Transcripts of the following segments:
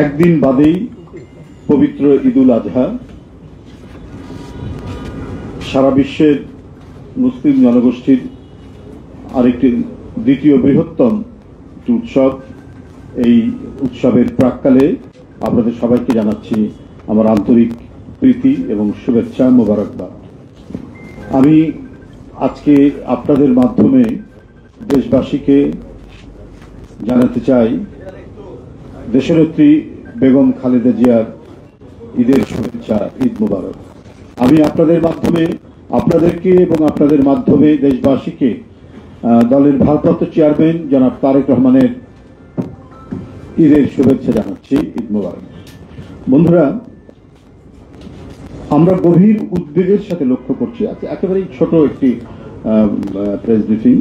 একদিন বাদেই পবিত্র ঈদুল আজহা। সারা বিশ্বের মুসলিম জনগোষ্ঠীর আরেকটি দ্বিতীয় বৃহত্তম উৎসব। এই উৎসবের প্রাক্কালে আপনাদের সবাইকে জানাচ্ছি আমার আন্তরিক প্রীতি এবং শুভেচ্ছা, মোবারকবাদ। আমি আজকে আপনাদের মাধ্যমে দেশবাসীকে জানাতে চাই দেশনেত্রী বেগম খালেদা জিয়ার ঈদের শুভেচ্ছা, ঈদ মোবারক। আমি আপনাদের মাধ্যমে আপনাদেরকে এবং আপনাদের মাধ্যমে দেশবাসীকে দলের ভারপ্রাপ্ত চেয়ারম্যান জনাব তারেক রহমানের ঈদের শুভেচ্ছা জানাচ্ছি, ঈদ মোবারক। বন্ধুরা, আমরা গভীর উদ্বেগের সাথে লক্ষ্য করছি, একেবারেই ছোট একটি প্রেস ব্রিফিং,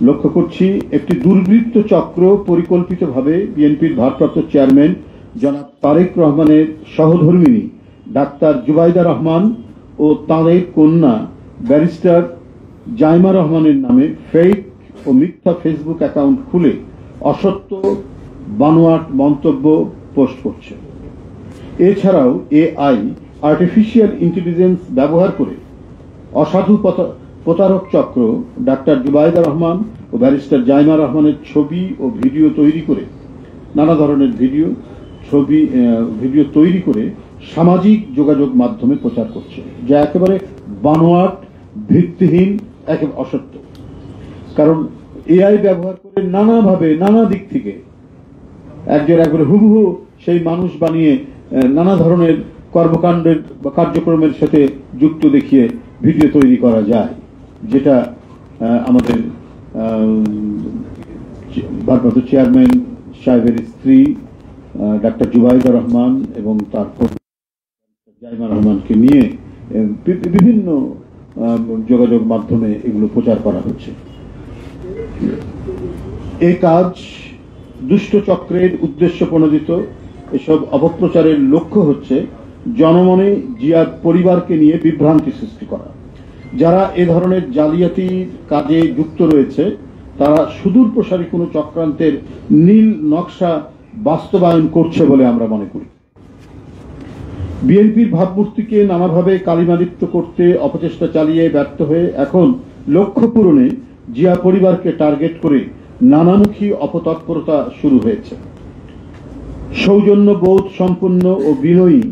লক্ষ্য করছি একটি দুর্বৃত্ত চক্র পরিকল্পিতভাবে বিএনপির ভারপ্রাপ্ত চেয়ারম্যান জনাব তারেক রহমানের সহধর্মিণী ডাক্তার জুবাইদা রহমান ও তাঁদের কন্যা ব্যারিস্টার জাইমা রহমানের নামে ফেক ও মিথ্যা ফেসবুক অ্যাকাউন্ট খুলে অসত্য বানোয়াট মন্তব্য পোস্ট করছে। এছাড়াও এআই আর্টিফিশিয়াল ইন্টেলিজেন্স ব্যবহার করে অসাধু প্রতারক চক্র ডাক্তার জুবাইদা রহমান ও ব্যারিস্টার জাইমা রহমানের ছবি ও ভিডিও তৈরি করে নানা ধরনের ভিডিও তৈরি করে সামাজিক যোগাযোগ মাধ্যমে প্রচার করছে, যা একেবারে বানোয়াট, ভিত্তিহীন, একেবারে অসত্য। কারণ এআই ব্যবহার করে নানাভাবে নানা দিক থেকে একবারে হুবহু সেই মানুষ বানিয়ে নানা ধরনের কর্মকাণ্ডের বা কার্যক্রমের সাথে যুক্ত দেখিয়ে ভিডিও তৈরি করা যায়, যেটা আমাদের ভারপ্রাপ্ত চেয়ারম্যান সাহেবের স্ত্রী ডাক্তার জুবাইদা রহমান এবং তার জাইমা রহমানকে নিয়ে বিভিন্ন যোগাযোগ মাধ্যমে এগুলো প্রচার করা হচ্ছে। এই কাজ দুষ্ট চক্রের উদ্দেশ্য প্রণোদিত। এসব অপপ্রচারের লক্ষ্য হচ্ছে জনমনে জিয়ার পরিবারকে নিয়ে বিভ্রান্তি সৃষ্টি করা। যারা এ ধরনের জালিয়াতির কাজে যুক্ত রয়েছে তারা সুদূর প্রসারী কোনো চক্রান্তের নীল নকশা বাস্তবায়ন করছে বলে আমরা মনে করি। বিএনপির ভাবমূর্তিকে নানাভাবে কালিমালিপ্ত করতে অপচেষ্টা চালিয়ে ব্যর্থ হয়ে এখন লক্ষ্য পূরণে জিয়া পরিবারকে টার্গেট করে নানামুখী অপতৎপরতা শুরু হয়েছে। সৌজন্যবোধ সম্পন্ন ও বিনয়ী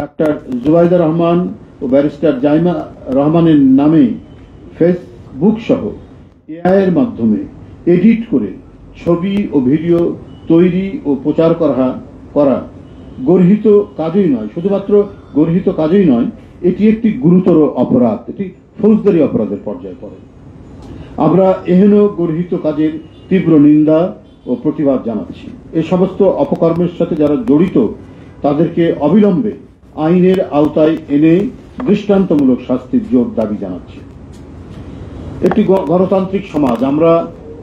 ডাক্তার জুবাইদা রহমান ও ব্যারিস্টার জাইমা রহমানের নামে ফেসবুক সহ এআই এর মাধ্যমে এডিট করে ছবি ও ভিডিও তৈরি ও প্রচার করা গর্হিত কাজই নয়, শুধুমাত্র গর্হিত কাজই নয়, এটি একটি গুরুতর অপরাধ, এটি ফৌজদারি অপরাধের পর্যায়ে পড়ে। আমরা এহেন গর্হিত কাজের তীব্র নিন্দা ও প্রতিবাদ জানাচ্ছি। এই সমস্ত অপকর্মের সাথে যারা জড়িত তাদেরকে অবিলম্বে আইনের আওতায় এনে দৃষ্টান্তমূলক শাস্তির জোর দাবি জানাচ্ছি। একটি গণতান্ত্রিক সমাজ, আমরা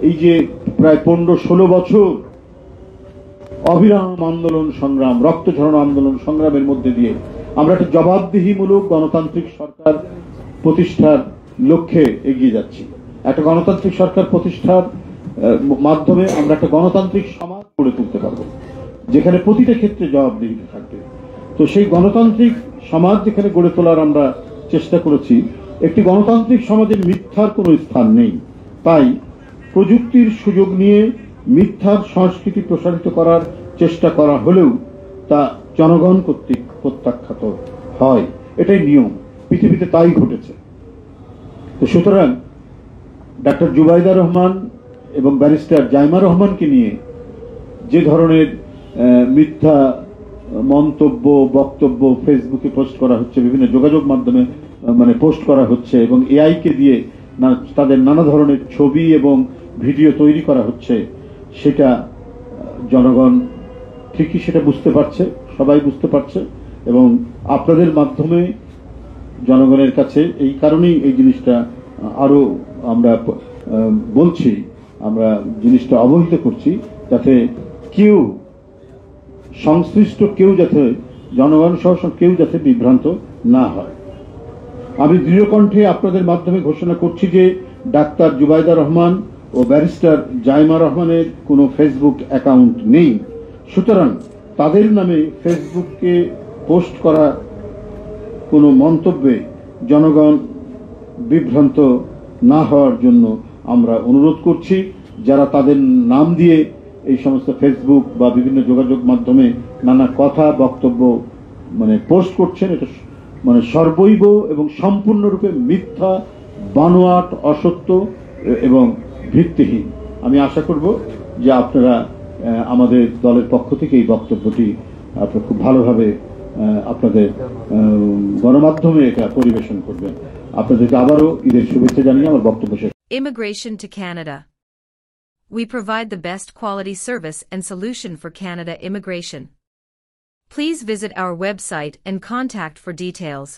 এই যে প্রায় 15-16 বছর অবিরাম আন্দোলন সংগ্রাম, রক্ত ঝরানো আন্দোলন সংগ্রামের মধ্যে দিয়ে আমরা একটা জবাবদিহিমূলক গণতান্ত্রিক সরকার প্রতিষ্ঠার লক্ষ্যে এগিয়ে যাচ্ছি। একটা গণতান্ত্রিক সরকার প্রতিষ্ঠার মাধ্যমে আমরা একটা গণতান্ত্রিক সমাজ গড়ে তুলতে পারব, যেখানে প্রতিটা ক্ষেত্রে জবাবদিহিতা থাকবে। তো সেই গণতান্ত্রিক সমাজ যেখানে গড়ে তোলার আমরা চেষ্টা করেছি, একটি গণতান্ত্রিক সমাজের মিথ্যার কোনো স্থান নেই। তাই প্রযুক্তির সুযোগ নিয়ে মিথ্যার সংস্কৃতি প্রসারিত করার চেষ্টা করা হলেও তা জনগণ কর্তৃক প্রত্যাখ্যাত হয়, এটাই নিয়ম, পৃথিবীতে তাই ঘটেছে। তো সুতরাং ডাক্তার জুবাইদা রহমান এবং ব্যারিস্টার জাইমা রহমানকে নিয়ে যে ধরনের মিথ্যা মন্তব্য, বক্তব্য ফেসবুকে পোস্ট করা হচ্ছে, বিভিন্ন যোগাযোগ মাধ্যমে পোস্ট করা হচ্ছে এবং এআই কে দিয়ে তাদের নানা ধরনের ছবি এবং ভিডিও তৈরি করা হচ্ছে, সেটা জনগণ ঠিকই সেটা বুঝতে পারছে, সবাই বুঝতে পারছে। এবং আপনাদের মাধ্যমে জনগণের কাছে এই কারণেই এই জিনিসটা আরো আমরা বলছি, আমরা জিনিসটা অবহিত করছি, যাতে কেউ সংশ্লিষ্ট কেউ যাতে জনগণ সহ কেউ যাতে বিভ্রান্ত না হয়। আমি দৃঢ় কণ্ঠে আপনাদের মাধ্যমে ঘোষণা করছি যে ডাক্তার জুবাইদা রহমান ও ব্যারিস্টার জাইমা রহমানের কোনো ফেসবুক অ্যাকাউন্ট নেই। সুতরাং তাদের নামে ফেসবুকে পোস্ট করা কোনো মন্তব্যে জনগণ বিভ্রান্ত না হওয়ার জন্য আমরা অনুরোধ করছি। যারা তাদের নাম দিয়ে এই সমস্ত ফেসবুক বা বিভিন্ন যোগাযোগ মাধ্যমে নানা কথা বক্তব্য পোস্ট করছেন, এটা সর্বৈব এবং সম্পূর্ণরূপে মিথ্যা, বানোয়াট, অসত্য এবং ভিত্তিহীন। আমি আশা করব যে আপনারা আমাদের দলের পক্ষ থেকে এই বক্তব্যটি আপনারা খুব ভালোভাবে আপনাদের গণমাধ্যমে এটা পরিবেশন করবেন। আপনাদেরকে আবারও ঈদের শুভেচ্ছা জানিয়ে আমার বক্তব্য শেষ। Immigration to Canada. We provide the best quality service and solution for Canada immigration. Please visit our website and contact for details.